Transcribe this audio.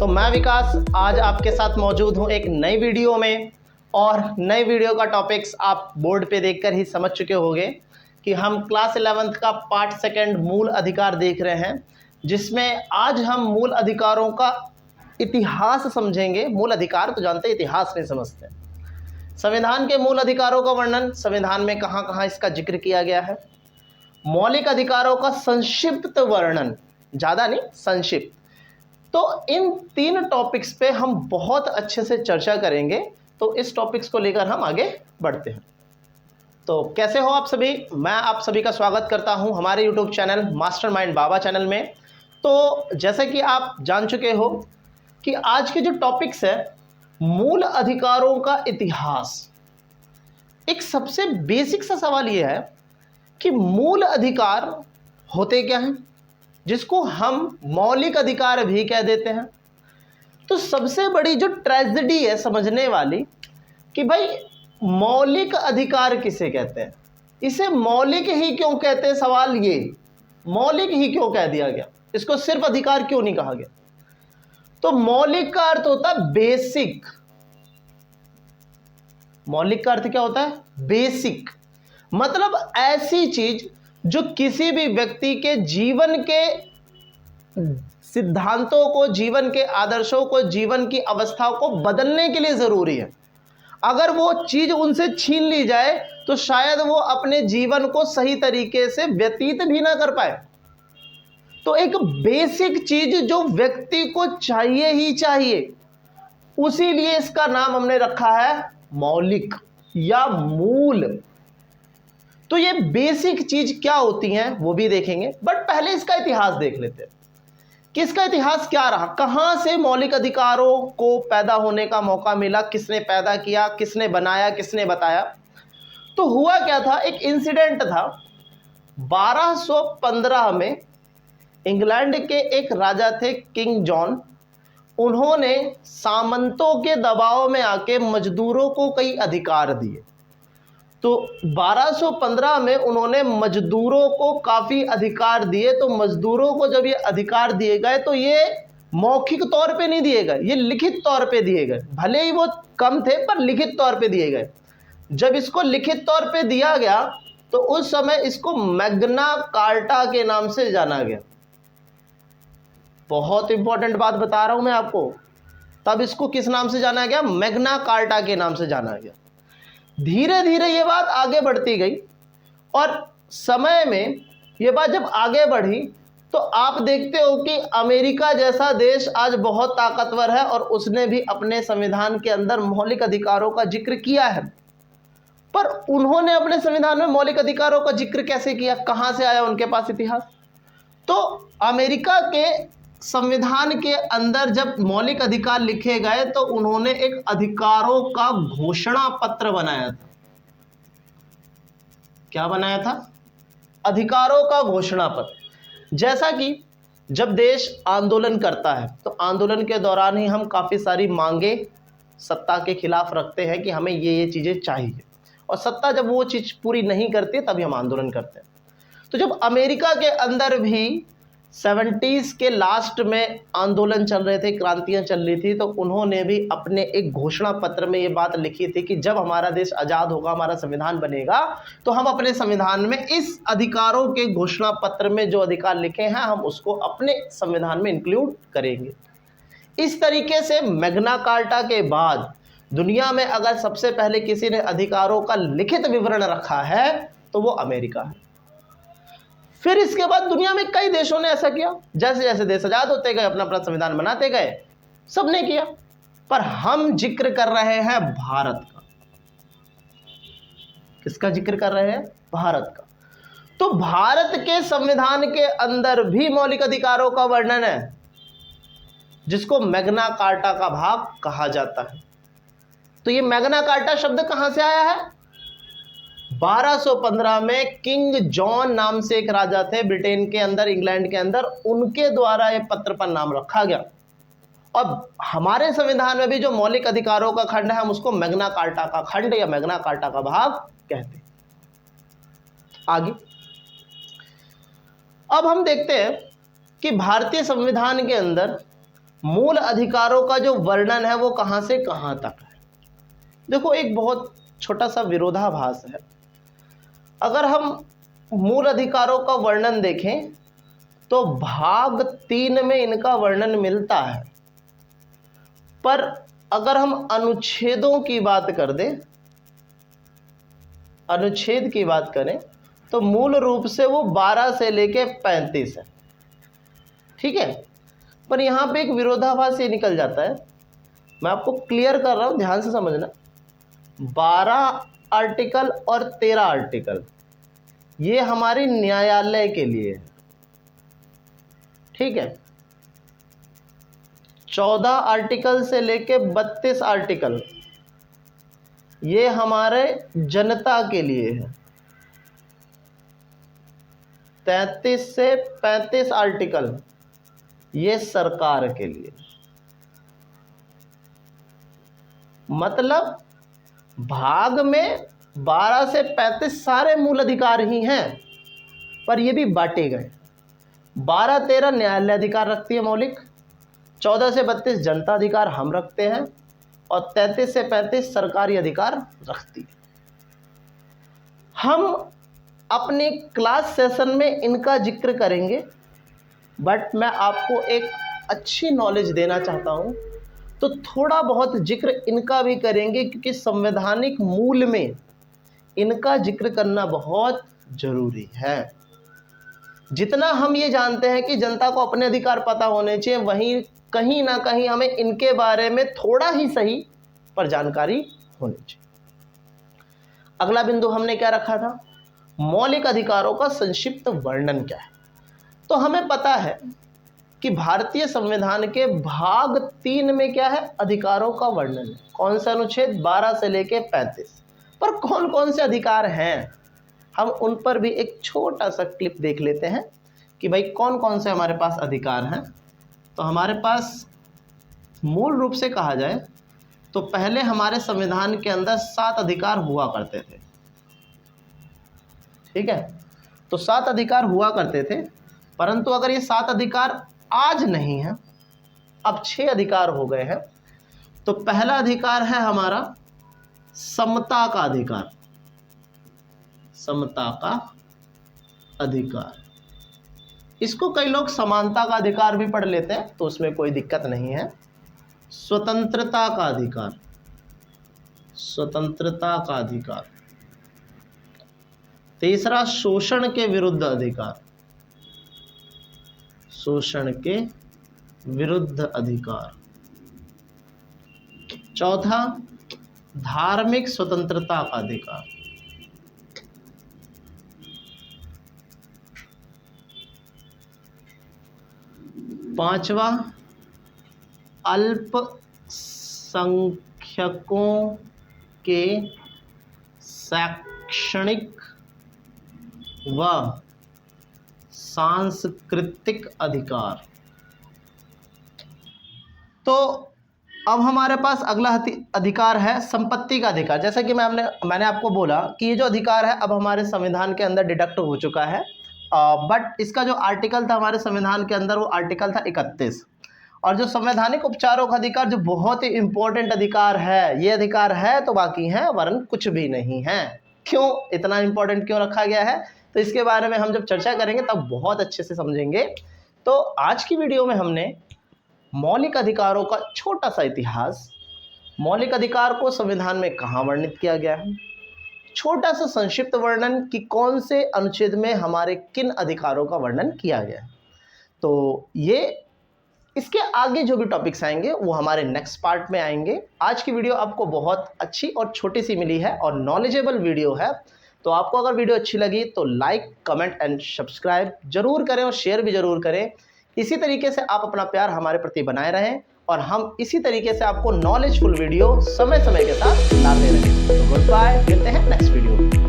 तो मैं विकास आज आपके साथ मौजूद हूं एक नई वीडियो में। और नई वीडियो का टॉपिक्स आप बोर्ड पे देखकर ही समझ चुके होंगे कि हम क्लास 11th का पार्ट सेकंड मूल अधिकार देख रहे हैं, जिसमें आज हम मूल अधिकारों का इतिहास समझेंगे। मूल अधिकार तो जानते हैं, इतिहास नहीं समझते। संविधान के मूल अधिकारों का वर्णन, संविधान में कहाँ कहाँ इसका जिक्र किया गया है, मौलिक अधिकारों का संक्षिप्त वर्णन, ज़्यादा नहीं संक्षिप्त। तो इन तीन टॉपिक्स पे हम बहुत अच्छे से चर्चा करेंगे। तो इस टॉपिक्स को लेकर हम आगे बढ़ते हैं। तो कैसे हो आप सभी? मैं आप सभी का स्वागत करता हूं हमारे YouTube चैनल मास्टरमाइंड बाबा चैनल में। तो जैसे कि आप जान चुके हो कि आज के जो टॉपिक्स है मूल अधिकारों का इतिहास। एक सबसे बेसिक सा सवाल यह है कि मूल अधिकार होते क्या हैं, जिसको हम मौलिक अधिकार भी कह देते हैं। तो सबसे बड़ी जो ट्रेजेडी है समझने वाली कि भाई मौलिक अधिकार किसे कहते हैं, इसे मौलिक ही क्यों कहते हैं। सवाल ये मौलिक ही क्यों कह दिया गया, इसको सिर्फ अधिकार क्यों नहीं कहा गया। तो मौलिक का अर्थ होता है बेसिक। मौलिक का अर्थ क्या होता है? बेसिक। मतलब ऐसी चीज जो किसी भी व्यक्ति के जीवन के सिद्धांतों को, जीवन के आदर्शों को, जीवन की अवस्थाओं को बदलने के लिए जरूरी है। अगर वो चीज उनसे छीन ली जाए तो शायद वो अपने जीवन को सही तरीके से व्यतीत भी ना कर पाए। तो एक बेसिक चीज जो व्यक्ति को चाहिए ही चाहिए, उसीलिए इसका नाम हमने रखा है मौलिक या मूल। तो ये बेसिक चीज क्या होती हैं वो भी देखेंगे, बट पहले इसका इतिहास देख लेते हैं कि इसका इतिहास क्या रहा, कहां से मौलिक अधिकारों को पैदा होने का मौका मिला, किसने पैदा किया, किसने बनाया, किसने बताया। तो हुआ क्या था, एक इंसिडेंट था 1215 में। इंग्लैंड के एक राजा थे किंग जॉन। उन्होंने सामंतों के दबाव में आके मजदूरों को कई अधिकार दिए। तो 1215 में उन्होंने मजदूरों को काफ़ी अधिकार दिए। तो मजदूरों को जब ये अधिकार दिए गए तो ये मौखिक तौर पे नहीं दिए गए, ये लिखित तौर पे दिए गए। भले ही वो कम थे पर लिखित तौर पे दिए गए। जब इसको लिखित तौर पे दिया गया तो उस समय इसको मैग्ना कार्टा के नाम से जाना गया। बहुत इंपॉर्टेंट बात बता रहा हूं मैं आपको। तब इसको किस नाम से जाना गया? मैग्ना कार्टा के नाम से जाना गया। धीरे धीरे ये बात आगे बढ़ती गई और समय में ये बात जब आगे बढ़ी तो आप देखते हो कि अमेरिका जैसा देश आज बहुत ताकतवर है और उसने भी अपने संविधान के अंदर मौलिक अधिकारों का जिक्र किया है। पर उन्होंने अपने संविधान में मौलिक अधिकारों का जिक्र कैसे किया, कहां से आया उनके पास इतिहास? तो अमेरिका के संविधान के अंदर जब मौलिक अधिकार लिखे गए तो उन्होंने एक अधिकारों का घोषणा पत्र बनाया था। क्या बनाया था? अधिकारों का घोषणा पत्र। जैसा कि जब देश आंदोलन करता है तो आंदोलन के दौरान ही हम काफी सारी मांगे सत्ता के खिलाफ रखते हैं कि हमें ये चीजें चाहिए, और सत्ता जब वो चीज पूरी नहीं करती तभी हम आंदोलन करते हैं। तो जब अमेरिका के अंदर भी 70s के लास्ट में आंदोलन चल रहे थे, क्रांतियां चल रही थी, तो उन्होंने भी अपने एक घोषणा पत्र में ये बात लिखी थी कि जब हमारा देश आज़ाद होगा, हमारा संविधान बनेगा, तो हम अपने संविधान में इस अधिकारों के घोषणा पत्र में जो अधिकार लिखे हैं हम उसको अपने संविधान में इंक्लूड करेंगे। इस तरीके से मैग्ना कार्टा के बाद दुनिया में अगर सबसे पहले किसी ने अधिकारों का लिखित विवरण रखा है तो वो अमेरिका है। फिर इसके बाद दुनिया में कई देशों ने ऐसा किया। जैसे जैसे देश आजाद होते गए, अपना अपना संविधान बनाते गए, सबने किया। पर हम जिक्र कर रहे हैं भारत का। किसका जिक्र कर रहे हैं? भारत का। तो भारत के संविधान के अंदर भी मौलिक अधिकारों का वर्णन है, जिसको मैग्ना कार्टा का भाग कहा जाता है। तो ये मैग्ना कार्टा शब्द कहां से आया है? 1215 में किंग जॉन नाम से एक राजा थे ब्रिटेन के अंदर, इंग्लैंड के अंदर, उनके द्वारा ये पत्र पर नाम रखा गया। और हमारे संविधान में भी जो मौलिक अधिकारों का खंड है हम उसको मैग्ना कार्टा का खंड या मैग्ना कार्टा का भाग कहते हैं। आगे अब हम देखते हैं कि भारतीय संविधान के अंदर मूल अधिकारों का जो वर्णन है वो कहां से कहां तक है। देखो, एक बहुत छोटा सा विरोधाभास है। अगर हम मूल अधिकारों का वर्णन देखें तो भाग 3 में इनका वर्णन मिलता है, पर अगर हम अनुच्छेदों की बात कर दें, अनुच्छेद की बात करें, तो मूल रूप से वो 12 से लेके 35 है। ठीक है, पर यहां पे एक विरोधाभास ये निकल जाता है। मैं आपको क्लियर कर रहा हूं, ध्यान से समझना। 12 आर्टिकल और 13 आर्टिकल ये हमारे न्यायालय के लिए है। ठीक है, 14 आर्टिकल से लेके 32 आर्टिकल ये हमारे जनता के लिए है। 33 से 35 आर्टिकल ये सरकार के लिए। मतलब भाग में 12 से 35 सारे मूल अधिकार ही हैं, पर ये भी बांटे गए। 12-13 न्यायालय अधिकार रखती है मौलिक, 14 से 32 जनता अधिकार हम रखते हैं, और 33 से 35 सरकारी अधिकार रखती है। हम अपनी क्लास सेशन में इनका जिक्र करेंगे, बट मैं आपको एक अच्छी नॉलेज देना चाहता हूं, तो थोड़ा बहुत जिक्र इनका भी करेंगे, क्योंकि संवैधानिक मूल में इनका जिक्र करना बहुत जरूरी है। जितना हम ये जानते हैं कि जनता को अपने अधिकार पता होने चाहिए, वहीं कहीं ना कहीं हमें इनके बारे में थोड़ा ही सही पर जानकारी होनी चाहिए। अगला बिंदु हमने क्या रखा था? मौलिक अधिकारों का संक्षिप्त वर्णन क्या है। तो हमें पता है कि भारतीय संविधान के भाग 3 में क्या है? अधिकारों का वर्णन है। कौन सा अनुच्छेद? 12 से लेके 35। पर कौन कौन से अधिकार हैं, हम उन पर भी एक छोटा सा क्लिप देख लेते हैं कि भाई कौन कौन से हमारे पास अधिकार हैं। तो हमारे पास मूल रूप से कहा जाए तो पहले हमारे संविधान के अंदर 7 अधिकार हुआ करते थे। ठीक है, तो 7 अधिकार हुआ करते थे, परंतु अगर ये 7 अधिकार आज नहीं है, अब 6 अधिकार हो गए हैं। तो पहला अधिकार है हमारा समता का अधिकार। समता का अधिकार, इसको कई लोग समानता का अधिकार भी पढ़ लेते हैं, तो उसमें कोई दिक्कत नहीं है। स्वतंत्रता का अधिकार, स्वतंत्रता का अधिकार। तीसरा शोषण के विरुद्ध अधिकार, शोषण के विरुद्ध अधिकार। चौथा धार्मिक स्वतंत्रता का अधिकार। पांचवा अल्पसंख्यकों के शैक्षणिक व सांस्कृतिक अधिकार। तो अब हमारे पास अगला अधिकार है संपत्ति का अधिकार। जैसा कि मैंने आपको बोला कि ये जो अधिकार है अब हमारे संविधान के अंदर डिडक्ट हो चुका है, बट इसका जो आर्टिकल था हमारे संविधान के अंदर, वो आर्टिकल था 31। और जो संवैधानिक उपचारों का अधिकार, जो बहुत ही इंपॉर्टेंट अधिकार है, ये अधिकार है तो बाकी है, वरन कुछ भी नहीं है। क्यों इतना इंपॉर्टेंट क्यों रखा गया है, तो इसके बारे में हम जब चर्चा करेंगे तब बहुत अच्छे से समझेंगे। तो आज की वीडियो में हमने मौलिक अधिकारों का छोटा सा इतिहास, मौलिक अधिकार को संविधान में कहाँ वर्णित किया गया है, छोटा सा संक्षिप्त वर्णन कि कौन से अनुच्छेद में हमारे किन अधिकारों का वर्णन किया गया है। तो ये इसके आगे जो भी टॉपिक्स आएंगे वो हमारे नेक्स्ट पार्ट में आएंगे। आज की वीडियो आपको बहुत अच्छी और छोटी सी मिली है और नॉलेजेबल वीडियो है। तो आपको अगर वीडियो अच्छी लगी तो लाइक, कमेंट एंड सब्सक्राइब जरूर करें और शेयर भी जरूर करें। इसी तरीके से आप अपना प्यार हमारे प्रति बनाए रहें और हम इसी तरीके से आपको नॉलेजफुल वीडियो समय समय के साथ लाते रहें। तो गुड बाय, मिलते हैं नेक्स्ट वीडियो।